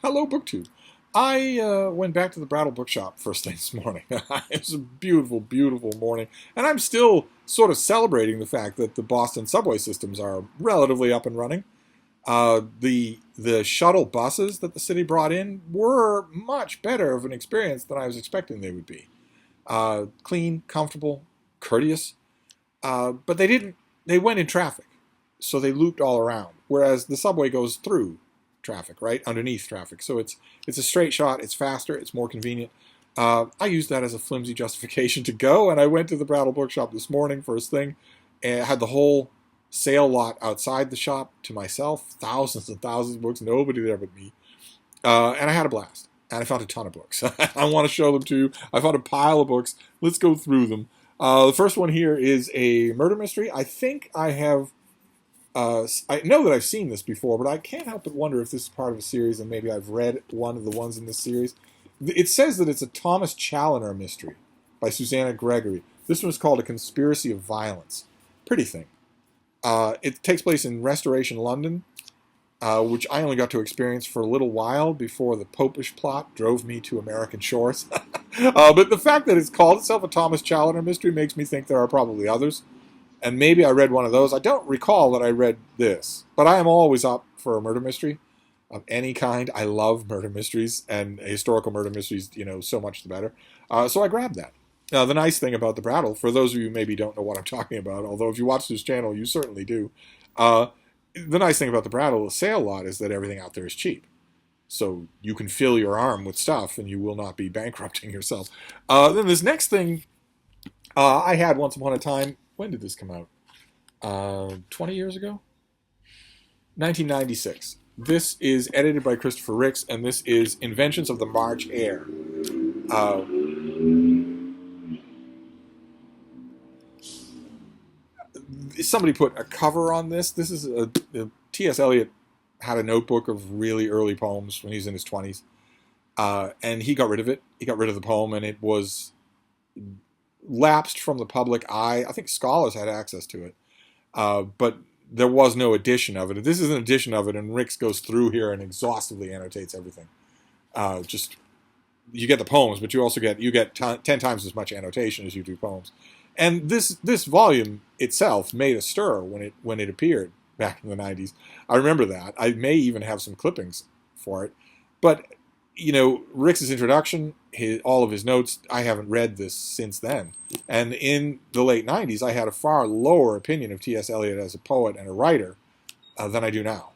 Hello, BookTube. I went back to the Brattle bookshop first thing this morning. It was a beautiful, beautiful morning, and I'm still sort of celebrating the fact that the Boston subway systems are relatively up and running. The shuttle buses that the city brought in were much better of an experience than I was expecting they would be. Clean, comfortable, courteous, but they didn't. They went in traffic, so they looped all around. Whereas the subway goes through traffic, right underneath traffic. So it's a straight shot. It's faster. It's more convenient. I used that as a flimsy justification to go, and I went to the Brattle bookshop this morning first thing, and I had the whole sale lot outside the shop to myself. Thousands and thousands of books. Nobody there but me. And I had a blast. And I found a ton of books. I want to show them to you. I found a pile of books. Let's go through them. The first one here is a murder mystery. I think I have. I know that I've seen this before, but I can't help but wonder if this is part of a series, and maybe I've read one of the ones in this series. It says that it's a Thomas Challoner mystery by Susanna Gregory. This one is called A Conspiracy of Violence. Pretty thing. It takes place in Restoration London, which I only got to experience for a little while before the Popish plot drove me to American shores. But the fact that it's called itself a Thomas Challoner mystery makes me think there are probably others. And maybe I read one of those. I don't recall that I read this, but I am always up for a murder mystery of any kind. I love murder mysteries, and historical murder mysteries, so much the better. So I grabbed that. Now, the nice thing about the Brattle, for those of you who maybe don't know what I'm talking about, although if you watch this channel, you certainly do, the nice thing about the Brattle sale lot is that everything out there is cheap. So you can fill your arm with stuff, and you will not be bankrupting yourself. Then this next thing I had once upon a time. When did this come out? 20 years ago? 1996. This is edited by Christopher Ricks, and this is Inventions of the March Air. Somebody put a cover on this. This is T.S. Eliot had a notebook of really early poems when he was in his 20s, and he got rid of it. He got rid of the poem, and it was lapsed from the public eye. I think scholars had access to it, but there was no edition of it. This is an edition of it, and Ricks goes through here and exhaustively annotates everything. You get the poems, but you also get 10 times as much annotation as you do poems. And this volume itself made a stir when it appeared back in the 90s. I remember that. I may even have some clippings for it, but Ricks's introduction, all of his notes, I haven't read this since then. And in the late 90s, I had a far lower opinion of T.S. Eliot as a poet and a writer than I do now.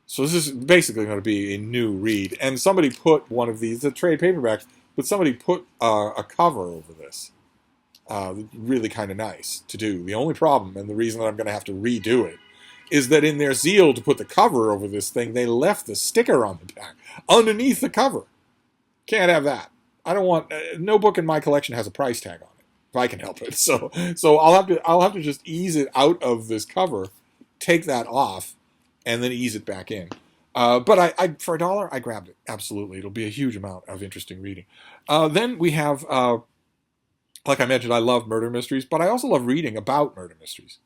So this is basically going to be a new read. And somebody put one of these, the trade paperbacks, but somebody put a cover over this. Really kind of nice to do. The only problem, and the reason that I'm going to have to redo it, is that in their zeal to put the cover over this thing, they left the sticker on the back, underneath the cover. Can't have that. I don't want, no book in my collection has a price tag on it, if I can help it. So I'll have to just ease it out of this cover, take that off, and then ease it back in. But I for $1, I grabbed it. Absolutely. It'll be a huge amount of interesting reading. Then we have, like I mentioned, I love murder mysteries, but I also love reading about murder mysteries.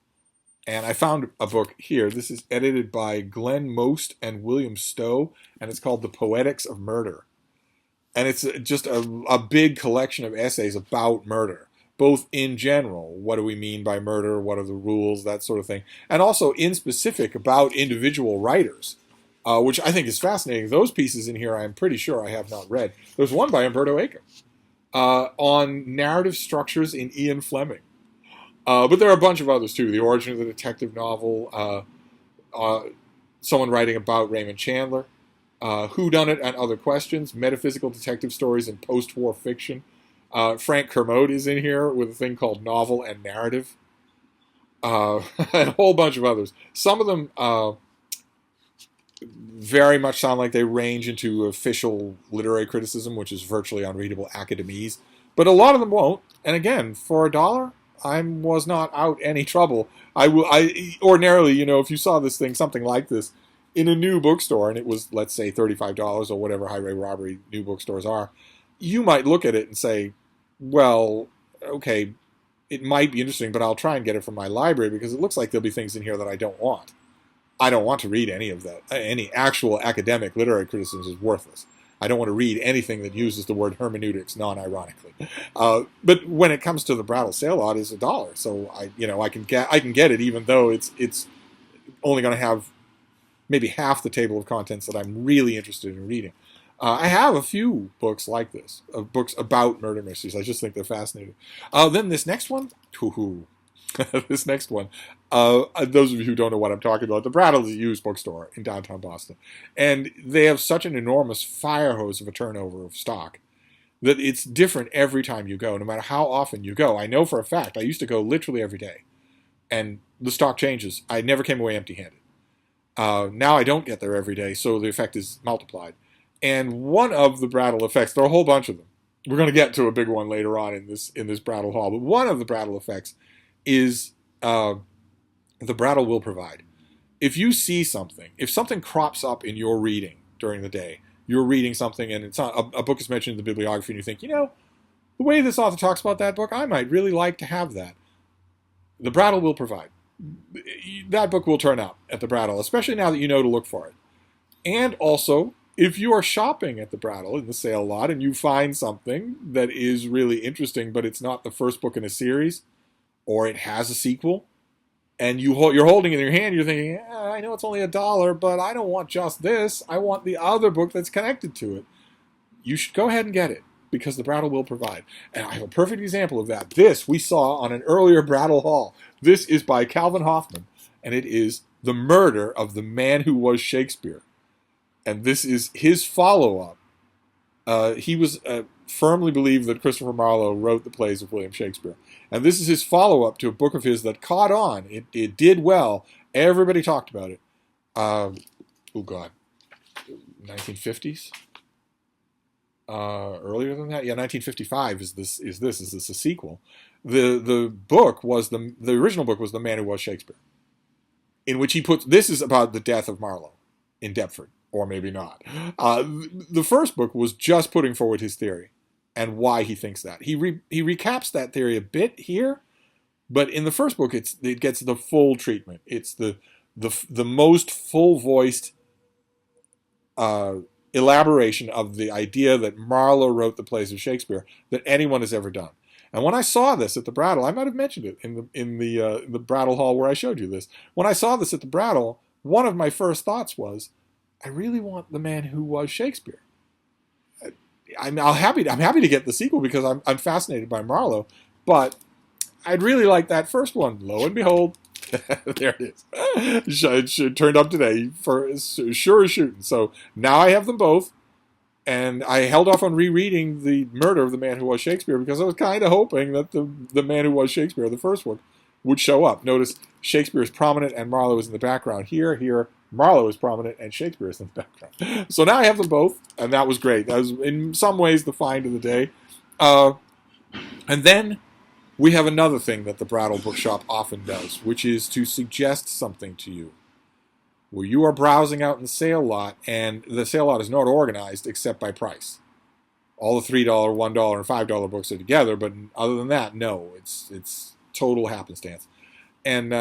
And I found a book here. This is edited by Glenn Most and William Stowe, and it's called The Poetics of Murder. And it's just a big collection of essays about murder, both in general. What do we mean by murder? What are the rules? That sort of thing. And also in specific about individual writers, which I think is fascinating. Those pieces in here I'm pretty sure I have not read. There's one by Umberto Eco on narrative structures in Ian Fleming. But there are a bunch of others, too. The origin of the detective novel, someone writing about Raymond Chandler, whodunit and other questions, metaphysical detective stories and post-war fiction. Frank Kermode is in here with a thing called novel and narrative. And a whole bunch of others. Some of them very much sound like they range into official literary criticism, which is virtually unreadable academese. But a lot of them won't. And again, for $1... I was not out any trouble. I ordinarily, if you saw this thing, something like this, in a new bookstore, and it was, let's say, $35 or whatever highway robbery new bookstores are, you might look at it and say, well, okay, it might be interesting, but I'll try and get it from my library because it looks like there'll be things in here that I don't want. I don't want to read any of that. Any actual academic literary criticism is worthless. I don't want to read anything that uses the word hermeneutics non-ironically. But when it comes to the Brattle sale lot, it's $1, so I can get it even though it's only going to have maybe half the table of contents that I'm really interested in reading. I have a few books like this, books about murder mysteries. I just think they're fascinating. Then this next one, this next one, those of you who don't know what I'm talking about, the Brattle is a used bookstore in downtown Boston. And they have such an enormous fire hose of a turnover of stock that it's different every time you go, no matter how often you go. I know for a fact, I used to go literally every day. And the stock changes. I never came away empty-handed. Now I don't get there every day, so the effect is multiplied. And one of the Brattle effects, there are a whole bunch of them. We're going to get to a big one later on in this Brattle-Haul, but one of the Brattle effects is the Brattle will provide. If you see something, if something crops up in your reading during the day, you're reading something and it's not, a book is mentioned in the bibliography and you think, the way this author talks about that book, I might really like to have that. The Brattle will provide. That book will turn up at the Brattle, especially now that you know to look for it. And also, if you are shopping at the Brattle in the sale lot and you find something that is really interesting, but it's not the first book in a series, or it has a sequel, and you're holding it in your hand, you're thinking, I know it's only $1, but I don't want just this. I want the other book that's connected to it. You should go ahead and get it, because the Brattle will provide. And I have a perfect example of that. This we saw on an earlier Brattle-Haul. This is by Calvin Hoffman, and it is The Murder of the Man Who Was Shakespeare. And this is his follow-up. He was firmly believed that Christopher Marlowe wrote the plays of William Shakespeare. And this is his follow-up to a book of his that caught on. It did well. Everybody talked about it. 1950s? Earlier than that? Yeah, 1955 is this a sequel. The book was the original book was The Man Who Was Shakespeare, in which he puts, this is about the death of Marlowe in Deptford, or maybe not. The first book was just putting forward his theory and why he thinks that. He recaps that theory a bit here, but in the first book it gets the full treatment. It's the most full-voiced elaboration of the idea that Marlowe wrote the plays of Shakespeare that anyone has ever done. And when I saw this at the Brattle, I might have mentioned it in the Brattle-Haul where I showed you this. When I saw this at the Brattle, one of my first thoughts was, I really want The Man Who Was Shakespeare. I'm happy to get the sequel because I'm fascinated by Marlowe, but I'd really like that first one. Lo and behold, there it is. It turned up today for sure as shooting. So now I have them both. And I held off on rereading The Murder of the Man Who Was Shakespeare because I was kind of hoping that the Man Who Was Shakespeare, the first book, would show up. Notice Shakespeare is prominent and Marlowe is in the background. Here, Marlowe is prominent and Shakespeare is in the background. So now I have them both, and that was great. That was, in some ways, the find of the day. And then we have another thing that the Brattle Bookshop often does, which is to suggest something to you. Where you are browsing out in the sale lot, and the sale lot is not organized except by price. All the $3, $1, and $5 books are together, but other than that, no, it's total happenstance. And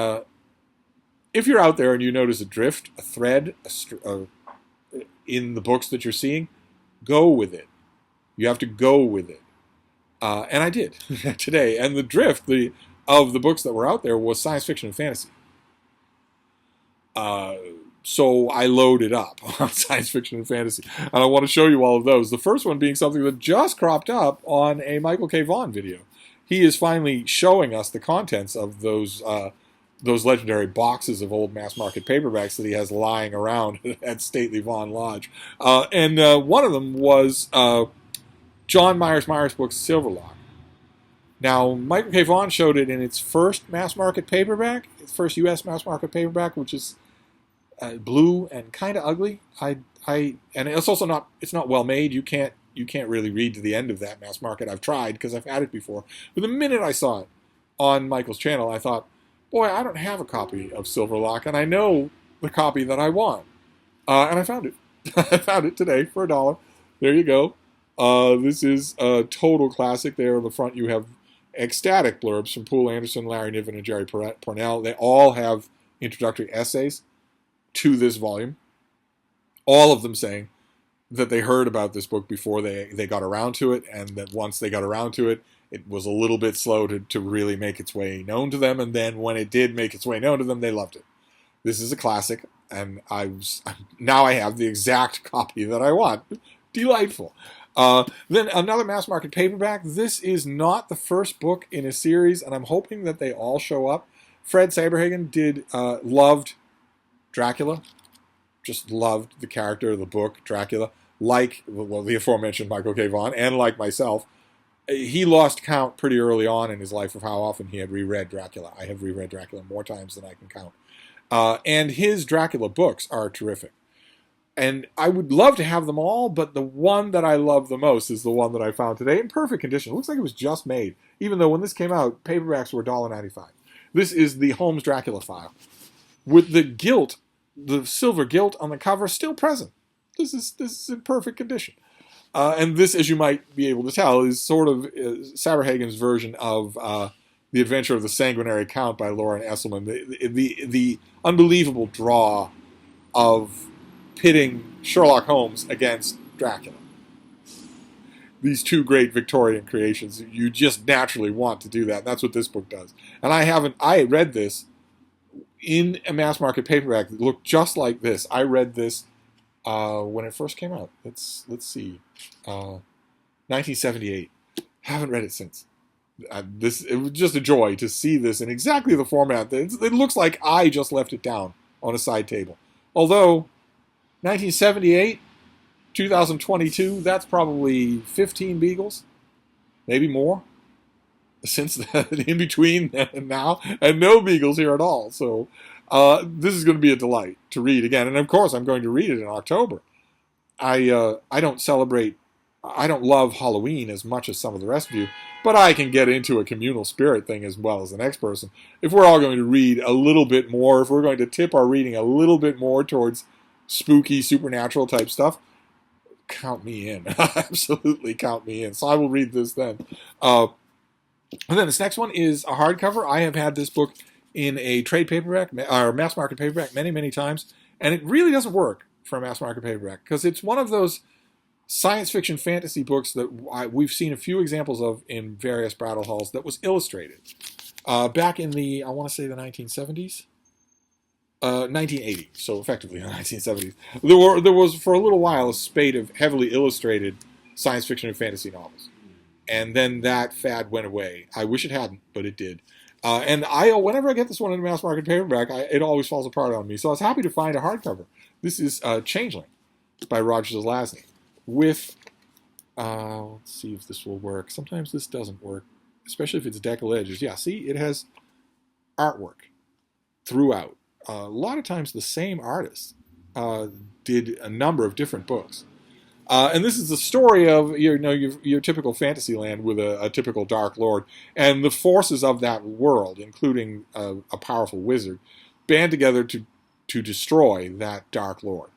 if you're out there and you notice a drift, a thread in the books that you're seeing, go with it. You have to go with it. And I did today. And the drift of the books that were out there was science fiction and fantasy. So I loaded up on science fiction and fantasy. And I want to show you all of those. The first one being something that just cropped up on a Michael K. Vaughan video. He is finally showing us the contents of those legendary boxes of old mass market paperbacks that he has lying around at stately Vaughan Lodge. And one of them was John Myers book's Silverlock. Now, Michael K. Vaughan showed it in its first mass market paperback, its first U.S. mass market paperback, which is blue and kind of ugly. And it's also not well made. You can't really read to the end of that mass market. I've tried because I've had it before. But the minute I saw it on Michael's channel, I thought, boy, I don't have a copy of Silverlock, and I know the copy that I want. And I found it. I found it today for $1. There you go. This is a total classic. There on the front you have ecstatic blurbs from Poul Anderson, Larry Niven, and Jerry Pournelle. They all have introductory essays. to this volume. All of them saying that they heard about this book before they got around to it, and that once they got around to it, it was a little bit slow to really make its way known to them, and then when it did make its way known to them, they loved it. This is a classic, and now I have the exact copy that I want. Delightful. Then another mass market paperback. This is not the first book in a series, and I'm hoping that they all show up. Fred Saberhagen loved Dracula. Just loved the character of the book, Dracula. Like, well, the aforementioned Michael K. Vaughan, and like myself, he lost count pretty early on in his life of how often he had reread Dracula. I have reread Dracula more times than I can count. And his Dracula books are terrific. And I would love to have them all, but the one that I love the most is the one that I found today in perfect condition. It looks like it was just made, even though when this came out, paperbacks were $1.95. This is the Holmes Dracula file, with the gilt, the silver gilt on the cover still present. This is in perfect condition. And this, as you might be able to tell, is sort of Saberhagen's version of The Adventure of the Sanguinary Count by Lauren Esselman. The unbelievable draw of pitting Sherlock Holmes against Dracula. These two great Victorian creations. You just naturally want to do that. That's what this book does. And I read this in a mass market paperback that looked just like this. I read this when it first came out. Let's see, 1978. Haven't read it since. It was just a joy to see this in exactly the format. It looks like I just left it down on a side table. Although 1978, 2022, that's probably 15 Beagles, maybe more, since then, in between now, and no Beagles here at all. So this is going to be a delight to read again. And of course, I'm going to read it in October. I don't love Halloween as much as some of the rest of you, but I can get into a communal spirit thing as well as the next person. If we're all going to read a little bit more, if we're going to tip our reading a little bit more towards spooky, supernatural type stuff, count me in. Absolutely count me in. So I will read this then. And then this next one is a hardcover. I have had this book in a trade paperback, or mass market paperback, many, many times, and it really doesn't work for a mass market paperback because it's one of those science fiction fantasy books that we've seen a few examples of in various Brattle hauls that was illustrated back in the, I want to say the 1970s? 1980, so effectively the 1970s. There was, for a little while, a spate of heavily illustrated science fiction and fantasy novels. And then that fad went away. I wish it hadn't, but it did. And whenever I get this one in a mass market paperback, it always falls apart on me. So I was happy to find a hardcover. This is Changeling by Roger Zelazny with, let's see if this will work. Sometimes this doesn't work, especially if it's deckle edges. Yeah, see, it has artwork throughout. A lot of times the same artist did a number of different books. And this is the story of your typical fantasy land with a typical Dark Lord, and the forces of that world, including a powerful wizard, band together to destroy that Dark Lord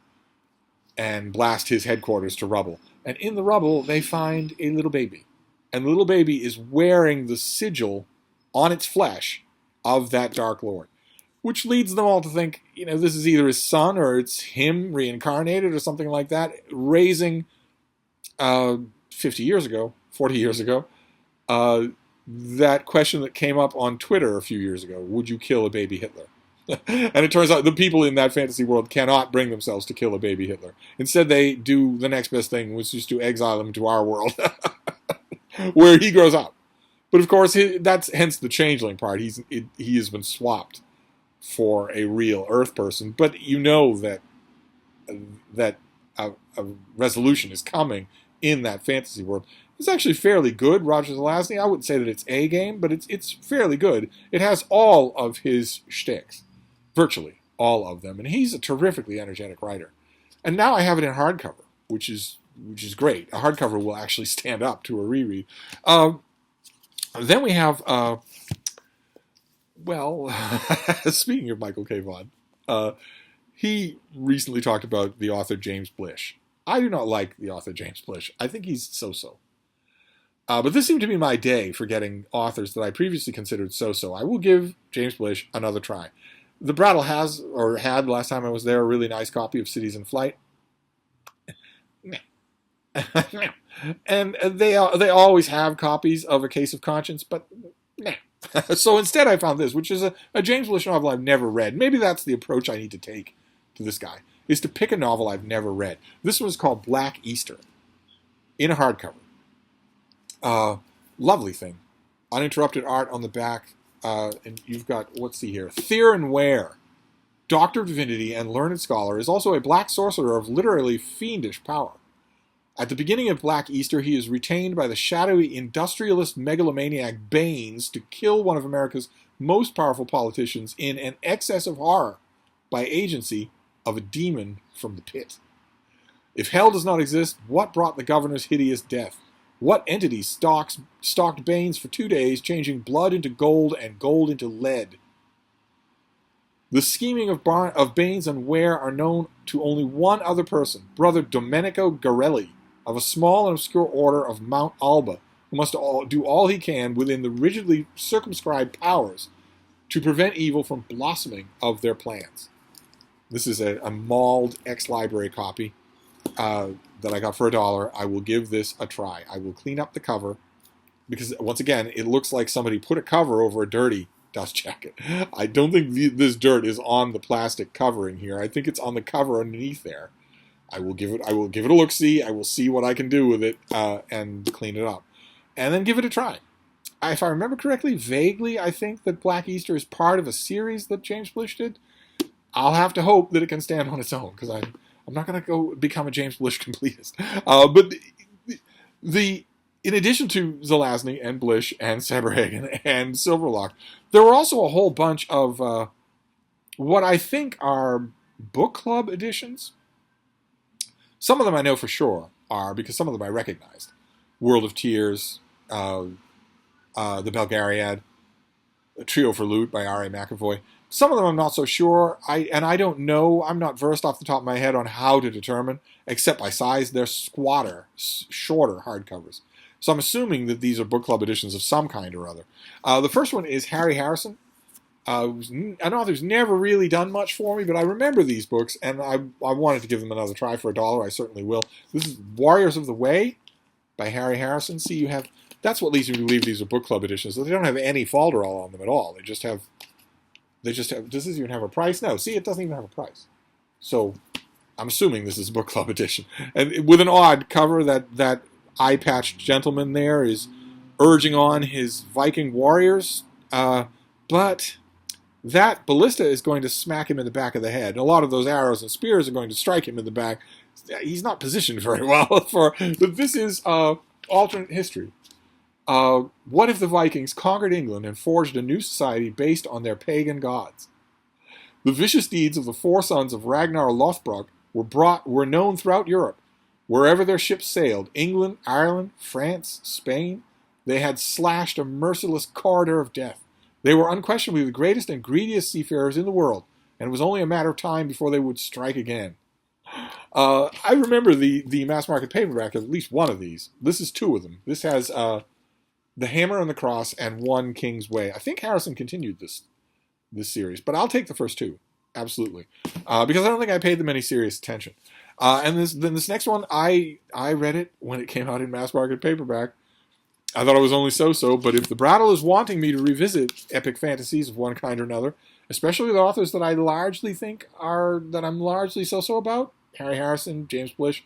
and blast his headquarters to rubble. And in the rubble, they find a little baby. And the little baby is wearing the sigil on its flesh of that Dark Lord, which leads them all to think, this is either his son or it's him reincarnated or something like that, raising 40 years ago, that question that came up on Twitter a few years ago: would you kill a baby Hitler? And it turns out the people in that fantasy world cannot bring themselves to kill a baby Hitler. Instead, they do the next best thing, which is to exile him to our world, where he grows up. But of course, that's hence the changeling part. He has been swapped for a real Earth person, but that a resolution is coming in that fantasy world. It's actually fairly good, Roger Zelazny. I wouldn't say that it's A game, but it's fairly good. It has all of his shticks, virtually all of them, and he's a terrifically energetic writer. And now I have it in hardcover, which is great. A hardcover will actually stand up to a reread. Then we have, speaking of Michael K. Vaughan, he recently talked about the author James Blish. I do not like the author James Blish. I think he's so-so. But this seemed to be my day for getting authors that I previously considered so-so. I will give James Blish another try. The Brattle has, or had last time I was there, a really nice copy of Cities in Flight. And they always have copies of A Case of Conscience, but nah. So instead I found this, which is a James Blish novel I've never read. Maybe that's the approach I need to take to this guy, is to pick a novel I've never read. This one is called Black Easter, in a hardcover. Lovely thing. Uninterrupted art on the back. And you've got, what's he here? Theron Ware, Doctor of Divinity and learned scholar, is also a black sorcerer of literally fiendish power. At the beginning of Black Easter, he is retained by the shadowy industrialist megalomaniac Baines to kill one of America's most powerful politicians in an excess of horror by agency of a demon from the pit. If hell does not exist, what brought the governor's hideous death? What entity stalked Baines for 2 days, changing blood into gold and gold into lead? The scheming of Baines and Ware are known to only one other person, Brother Domenico Garelli, of a small and obscure order of Mount Alba, who must do all he can within the rigidly circumscribed powers to prevent evil from blossoming of their plans. This is a mauled ex-library copy that I got for $1. I will give this a try. I will clean up the cover, because, once again, it looks like somebody put a cover over a dirty dust jacket. I don't think this dirt is on the plastic covering here. I think it's on the cover underneath there. I will give it a look-see. I will see what I can do with it and clean it up. And then give it a try. If I remember correctly, vaguely, I think that Black Easter is part of a series that James Blish did. I'll have to hope that it can stand on its own, because I'm not going to go become a James Blish completist. But in addition to Zelazny and Blish and Saberhagen and Silverlock, there were also a whole bunch of what I think are book club editions. Some of them I know for sure are, because some of them I recognized. World of Tears, The Belgariad, A Trio for Loot by R.A. McAvoy. Some of them I'm not so sure, I don't know, I'm not versed off the top of my head on how to determine, except by size. They're shorter hardcovers. So I'm assuming that these are book club editions of some kind or other. The first one is Harry Harrison. An author who's never really done much for me, but I remember these books, and I wanted to give them another try for $1. I certainly will. This is Warriors of the Way by Harry Harrison. See, that's what leads me to believe these are book club editions. So they don't have any folderol on them at all. They just have, does this even have a price? No, see, it doesn't even have a price. So I'm assuming this is a book club edition. And with an odd cover, that eye-patched gentleman there is urging on his Viking warriors, but that ballista is going to smack him in the back of the head. And a lot of those arrows and spears are going to strike him in the back. He's not positioned very well but this is alternate history. What if the Vikings conquered England and forged a new society based on their pagan gods? The vicious deeds of the 4 sons of Ragnar Lothbrok were known throughout Europe. Wherever their ships sailed, England, Ireland, France, Spain, they had slashed a merciless corridor of death. They were unquestionably the greatest and greediest seafarers in the world, and it was only a matter of time before they would strike again. I remember the mass market paperback of at least one of these. This is 2 of them. This has The Hammer and the Cross and One King's Way. I think Harrison continued this series, but I'll take the first 2, absolutely, because I don't think I paid them any serious attention. And this next one, I read it when it came out in mass market paperback. I thought it was only so-so, but if the Brattle is wanting me to revisit epic fantasies of one kind or another, especially the authors that I largely think that I'm largely so-so about, Harry Harrison, James Blish,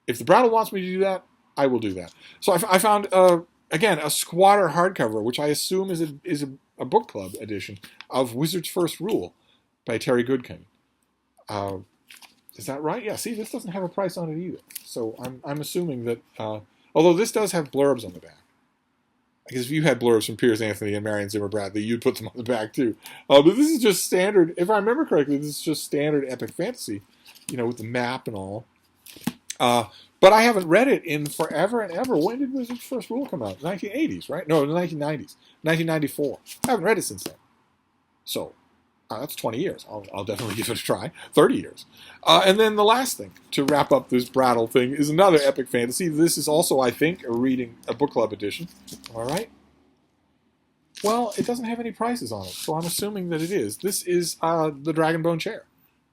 if the Brattle wants me to do that, I will do that. So I found, again, a squatter hardcover, which I assume is a book club edition of Wizard's First Rule by Terry Goodkin. Is that right? Yeah, see, this doesn't have a price on it either. So I'm assuming that, although this does have blurbs on the back. I guess if you had blurbs from Piers Anthony and Marion Zimmer Bradley, you'd put them on the back too. But this is just standard, if I remember correctly, this is just standard epic fantasy, with the map and all. But I haven't read it in forever and ever. When did Wizard's First Rule come out? 1980s, right? No, the 1990s. 1994. I haven't read it since then. So, that's 20 years. I'll definitely give it a try. 30 years. And then the last thing to wrap up this Brattle thing is another epic fantasy. This is also, I think, a book club edition. All right. Well, it doesn't have any prices on it, so I'm assuming that it is. This is the Dragonbone Chair,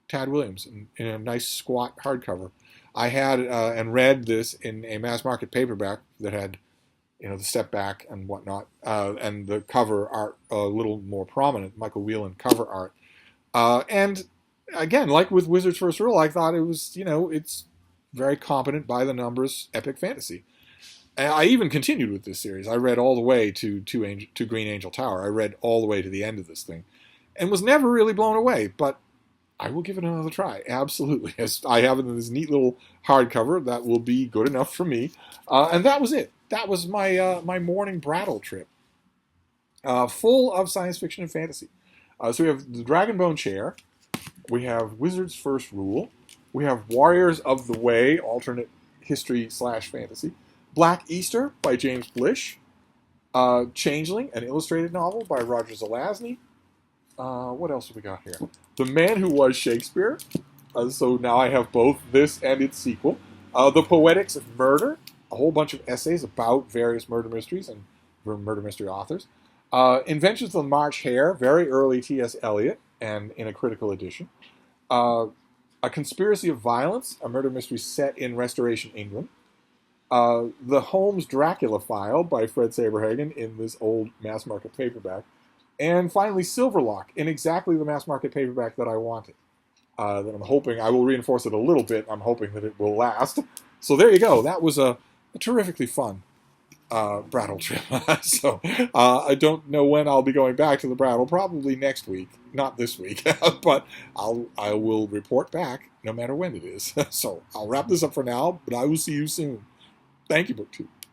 Tad Williams, in a nice squat hardcover. I had and read this in a mass market paperback that had, the step back and whatnot, and the cover art a little more prominent, Michael Whelan cover art. And again, like with Wizard's First Rule, I thought it was, it's very competent by the numbers epic fantasy. And I even continued with this series. I read all the way to Green Angel Tower. I read all the way to the end of this thing, and was never really blown away. But I will give it another try. Absolutely, as I have it in this neat little hardcover that will be good enough for me. And that was it. That was my morning Brattle trip, full of science fiction and fantasy. So we have the Dragonbone Chair, we have Wizard's First Rule, we have Warriors of the Way, alternate history / fantasy, Black Easter by James Blish, Changeling, an illustrated novel by Roger Zelazny. What else have we got here? The Man Who Was Shakespeare. So now I have both this and its sequel. The Poetics of Murder, a whole bunch of essays about various murder mysteries and murder mystery authors. Inventions of the March Hare, very early T.S. Eliot, and in a critical edition. A Conspiracy of Violence, a murder mystery set in Restoration England. The Holmes Dracula File by Fred Saberhagen in this old mass market paperback. And finally, Silverlock in exactly the mass market paperback that I wanted. That I'm hoping, I will reinforce it a little bit. I'm hoping that it will last. So there you go. That was a terrifically fun Brattle trip. So I don't know when I'll be going back to the Brattle. Probably next week, not this week. But I will report back no matter when it is. So I'll wrap this up for now, but I will see you soon. Thank you, BookTube.